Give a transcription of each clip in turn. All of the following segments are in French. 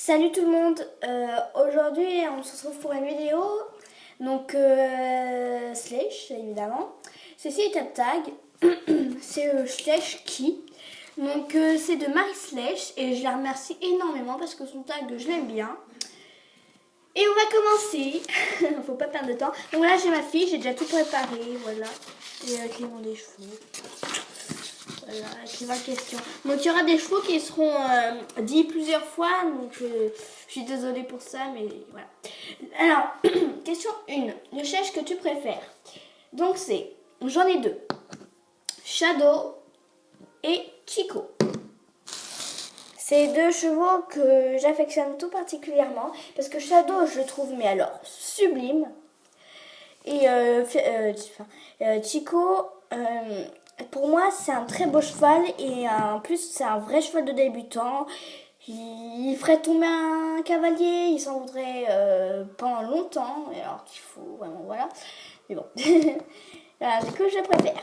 Salut tout le monde, aujourd'hui on se retrouve pour une vidéo, donc Slash évidemment, ceci est un tag, c'est Slash qui, donc c'est de Marie Slash et je la remercie énormément parce que son tag je l'aime bien. Et on va commencer, faut pas perdre de temps, donc là j'ai ma fille, j'ai déjà tout préparé, voilà, et avec les noms des chevaux. Voilà, avec les 20 questions. Donc il y aura des chevaux qui seront dits plusieurs fois, donc je suis désolée pour ça, mais voilà. Alors, question 1. Le chèche que tu préfères. Donc c'est, j'en ai deux. Shadow et Chico. C'est deux chevaux que j'affectionne tout particulièrement, parce que Shadow, je le trouve, mais alors, sublime. Et Chico... pour moi, c'est un très beau cheval et en plus, c'est un vrai cheval de débutant. Il ferait tomber un cavalier, il s'en voudrait pendant longtemps, alors qu'il faut vraiment, voilà. Mais bon, voilà, ce que je préfère.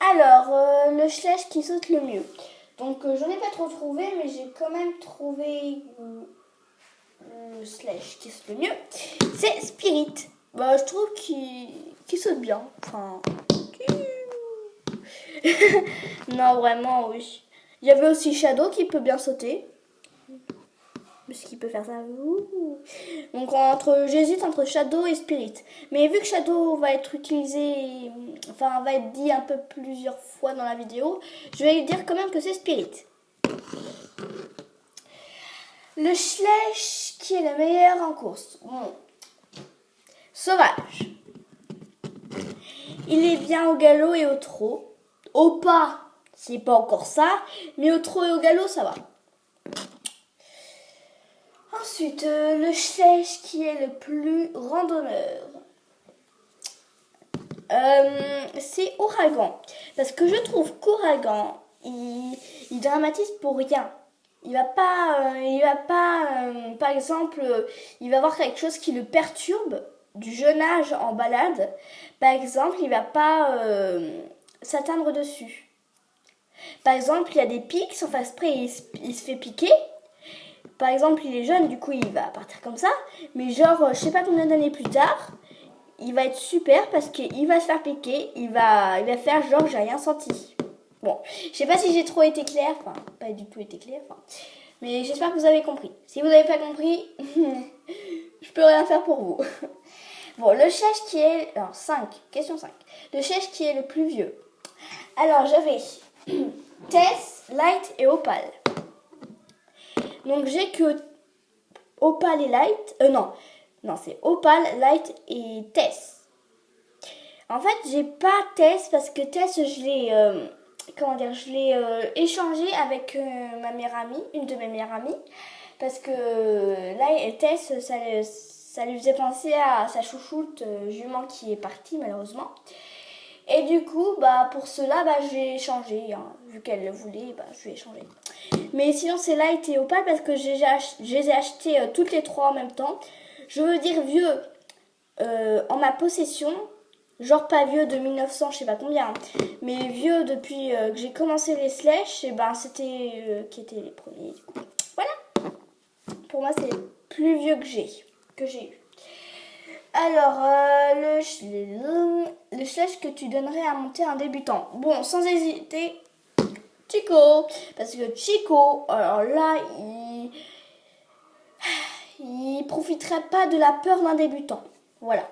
Alors, le Slash qui saute le mieux. Donc, j'en ai pas trop trouvé, mais j'ai quand même trouvé le Slash qui saute le mieux. C'est Spirit. Bah, je trouve qu'il saute bien. Enfin... Non, vraiment, oui. Il y avait aussi Shadow qui peut bien sauter. Parce qu'il peut faire ça. Donc, j'hésite entre Shadow et Spirit. Mais vu que Shadow va être utilisé, enfin, va être dit un peu plusieurs fois dans la vidéo, je vais lui dire quand même que c'est Spirit. Le Slash qui est le meilleur en course. Bon. Sauvage. Il est bien au galop et au trot. Au pas, c'est pas encore ça, mais au trot et au galop, ça va. Ensuite, le Slash qui est le plus randonneur. C'est Ouragan. Parce que je trouve qu'Ouragan, il dramatise pour rien. Il va pas, par exemple, il va avoir quelque chose qui le perturbe du jeune âge en balade. Par exemple, il va pas s'atteindre dessus. Par exemple, il y a des pics, son face près, il se fait piquer. Par exemple, il est jeune, du coup, il va partir comme ça. Mais genre, je sais pas combien d'années plus tard, il va être super parce qu'il va se faire piquer. Il va faire genre, j'ai rien senti. Bon, je sais pas si j'ai trop été claire. Enfin, pas du tout été claire. Enfin, mais j'espère que vous avez compris. Si vous n'avez pas compris, je peux rien faire pour vous. Bon, le chèche qui est... Alors, 5. Question 5. Le chèche qui est le plus vieux. Alors, j'avais Tess, Light et Opal. Donc, j'ai que Opal et Light. Non, c'est Opal, Light et Tess. En fait, j'ai pas Tess parce que Tess, je l'ai échangé avec ma meilleure amie, une de mes meilleures amies. Parce que Light et Tess, ça lui faisait penser à sa chouchoute jument qui est partie malheureusement. Et du coup, pour cela, j'ai échangé. Hein. Vu qu'elle le voulait, je lui ai échangé. Mais sinon, c'est Light et Opal parce que je les ai achetés toutes les trois en même temps. Je veux dire vieux en ma possession. Genre pas vieux de 1900, je sais pas combien. Hein. Mais vieux depuis que j'ai commencé les Slash, et c'était qui étaient les premiers. Du coup. Voilà. Pour moi, c'est le plus vieux que j'ai eu. Alors, le Slash que tu donnerais à monter un débutant. Bon, sans hésiter, Chico. Parce que Chico, alors là, il profiterait pas de la peur d'un débutant. Voilà.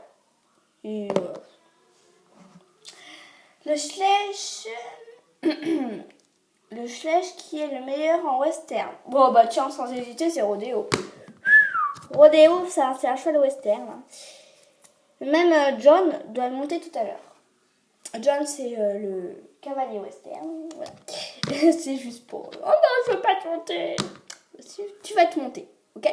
Et voilà. Le Slash... le Slash qui est le meilleur en western. Bon, tiens, sans hésiter, c'est Rodeo. Rodeo, c'est un cheval western. Hein. Même John doit le monter tout à l'heure. John, c'est le cavalier western. Voilà. C'est juste pour... Oh non, je veux pas te monter. Tu vas te monter, ok.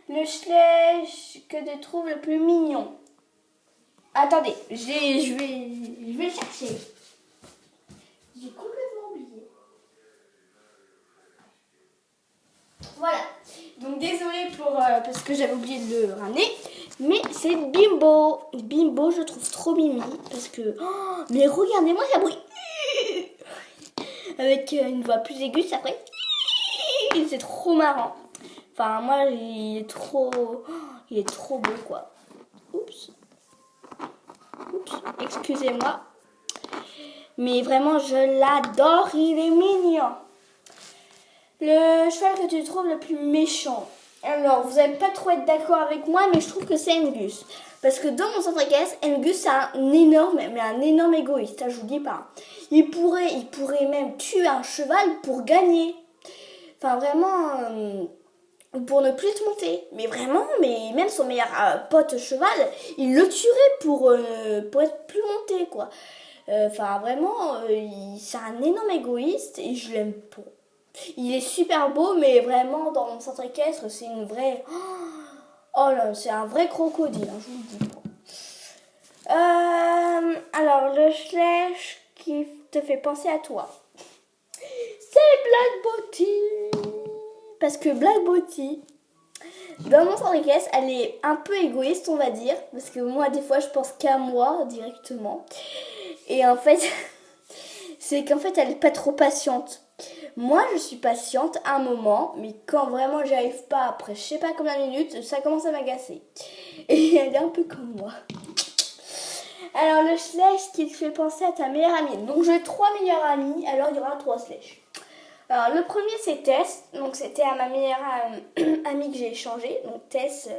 Le Slash que tu trouves le plus mignon. Attendez, je vais le chercher. J'ai complètement oublié. Voilà. Donc désolée parce que j'avais oublié de le ramener. Mais c'est Bimbo. Bimbo, je trouve trop mimi. Parce que... Oh, mais regardez-moi, ça bruit. Avec une voix plus aiguë, ça ferait... qu'il était trop marrant. Enfin, moi, il est trop beau, quoi. Oups, excusez-moi. Mais vraiment, je l'adore, il est mignon. Le cheval que tu trouves le plus méchant. Alors, vous n'allez pas trop être d'accord avec moi, mais je trouve que c'est Angus. Parce que dans mon centre équestre, Angus, c'est un énorme égoïste, ça, je vous dis pas. Il pourrait même tuer un cheval pour gagner. Enfin, vraiment, pour ne plus te monter. Mais vraiment, mais même son meilleur pote cheval, il le tuerait pour être plus monté, quoi. Enfin, vraiment, c'est un énorme égoïste et je l'aime pas. Il est super beau, mais vraiment, dans mon centre équestre, c'est une vraie... Oh là, c'est un vrai crocodile, hein, je vous le dis pas. Alors, le Schleich qui te fait penser à toi. C'est Black Beauty. Parce que Black Beauty, dans mon centre équestre, elle est un peu égoïste, on va dire. Parce que moi, des fois, je pense qu'à moi, directement. Et en fait, c'est qu'en fait, elle est pas trop patiente. Moi, je suis patiente un moment, mais quand vraiment j'y arrive pas après je sais pas combien de minutes, ça commence à m'agacer. Et elle est un peu comme moi. Alors, le Schleich qui te fait penser à ta meilleure amie. Donc, j'ai 3 meilleures amies, alors il y aura 3 Schleich. Alors, le premier, c'est Tess. Donc, c'était à ma meilleure amie que j'ai échangé. Donc, Tess,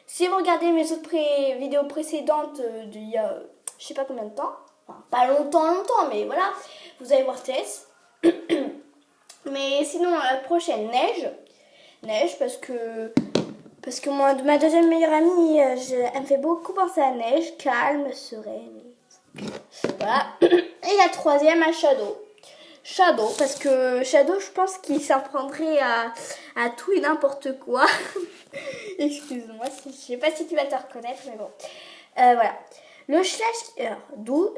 si vous regardez mes autres vidéos précédentes d'il y a je sais pas combien de temps, enfin, pas longtemps, mais voilà, vous allez voir Tess. Mais sinon, la prochaine, Neige, parce que moi, ma deuxième meilleure amie, elle me fait beaucoup penser à Neige, calme, sereine. Voilà. Et la troisième, à Shadow, parce que Shadow, je pense qu'il s'en prendrait à tout et n'importe quoi. Excuse-moi, je sais pas si tu vas te reconnaître, mais bon. Voilà. Le Schleich,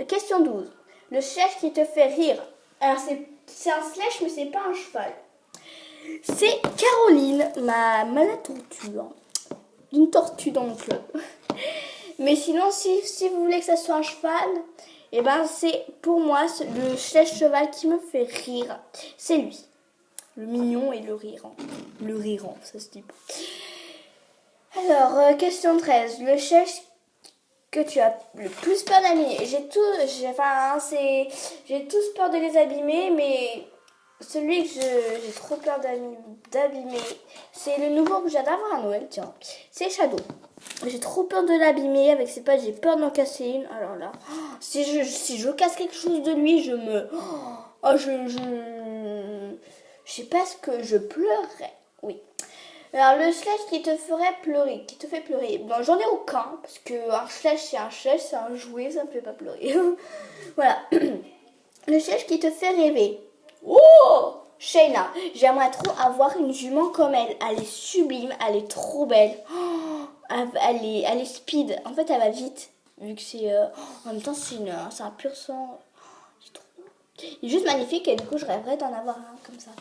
question 12. Le Schleich qui te fait rire. Alors, c'est un Schleich, mais c'est pas un cheval. C'est Caroline, ma tortue. Hein. Une tortue dans mon club. Mais sinon, si vous voulez que ça soit un cheval, et ben c'est pour moi le Schleich cheval qui me fait rire. C'est lui. Le mignon et le rirant. Le rirant, ça se dit pas. Alors, question 13. Le Schleich que tu as le plus peur d'abîmer. J'ai tous peur de les abîmer, mais celui que j'ai trop peur d'abîmer, c'est le nouveau que j'ai d'avoir à Noël, tiens. C'est Shadow. J'ai trop peur de l'abîmer avec ses pattes, j'ai peur d'en casser une. Alors là, si je casse quelque chose de lui, je sais pas ce que je pleurerais. Oui. Alors, le Schleich qui te fait pleurer. Bon, j'en ai aucun, parce que un Schleich, c'est un jouet, ça me fait pas pleurer. Voilà. Le Schleich qui te fait rêver. Oh, Shayna, j'aimerais trop avoir une jument comme elle. Elle est sublime, elle est trop belle. Elle est speed. En fait, elle va vite, vu que c'est... en même temps, c'est un pur sang. Il est juste magnifique, et du coup, je rêverais d'en avoir un comme ça.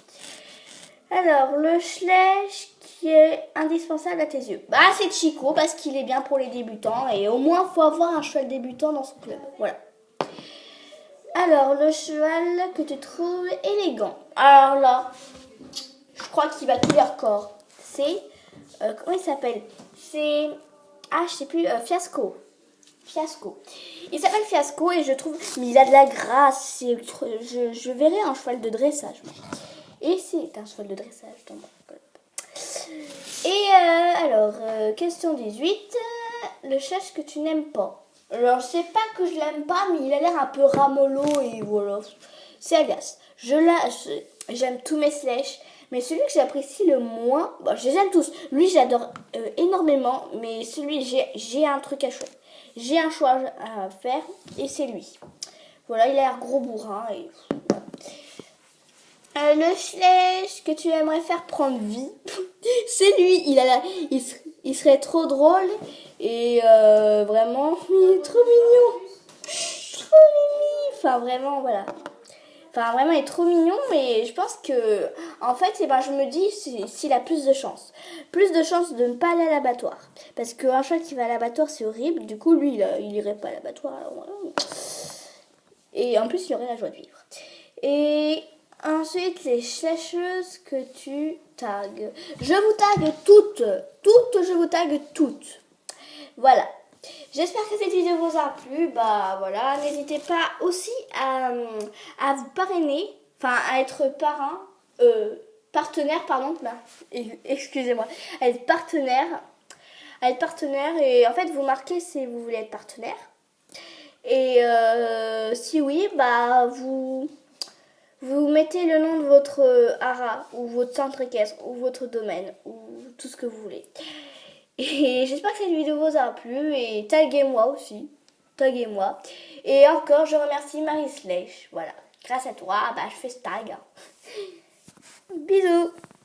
Alors, le Schleich qui est indispensable à tes yeux. Bah, c'est Chico parce qu'il est bien pour les débutants et au moins, il faut avoir un cheval débutant dans son club. Voilà. Alors, le cheval que tu trouves élégant. Alors là, je crois qu'il bat tous les records. C'est, comment il s'appelle? C'est, je sais plus, Fiasco. Il s'appelle Fiasco et je trouve, mais il a de la grâce. Je verrais un cheval de dressage. Et c'est un cheval de dressage dans mon club. Et alors, question 18. Le Schleich que tu n'aimes pas. Alors, je sais pas que je l'aime pas, mais il a l'air un peu ramollo et voilà. C'est agace. J'aime tous mes Schleich, mais celui que j'apprécie le moins, bon, je les aime tous. Lui, j'adore énormément, mais celui, j'ai un truc à choisir. J'ai un choix à faire et c'est lui. Voilà, il a l'air gros bourrin et voilà. Le Schleich que tu aimerais faire prendre vie, c'est lui. Il serait trop drôle et vraiment, il est trop mignon. Trop mimi. Enfin, vraiment, voilà. Enfin, vraiment, il est trop mignon, mais je pense que, en fait, je me dis s'il a plus de chance. Plus de chance de ne pas aller à l'abattoir. Parce qu'un cheval qui va à l'abattoir, c'est horrible. Du coup, lui, il irait pas à l'abattoir. Et en plus, il aurait la joie de vivre. Et ensuite, les Schleicheuses que tu tag. Je vous tag toutes. Toutes, je vous tag toutes. Voilà. J'espère que cette vidéo vous a plu. Bah voilà, n'hésitez pas aussi à vous parrainer, enfin à être partenaire, pardon. Bah, excusez-moi, à être partenaire. Et en fait vous marquez si vous voulez être partenaire. Et si oui, bah vous mettez le nom de votre hara ou votre centre équestre ou votre domaine ou tout ce que vous voulez. Et j'espère que cette vidéo vous a plu et taguez-moi aussi. Taguez-moi. Et encore, je remercie Marie Slash. Voilà. Grâce à toi, bah, je fais ce tag. Bisous.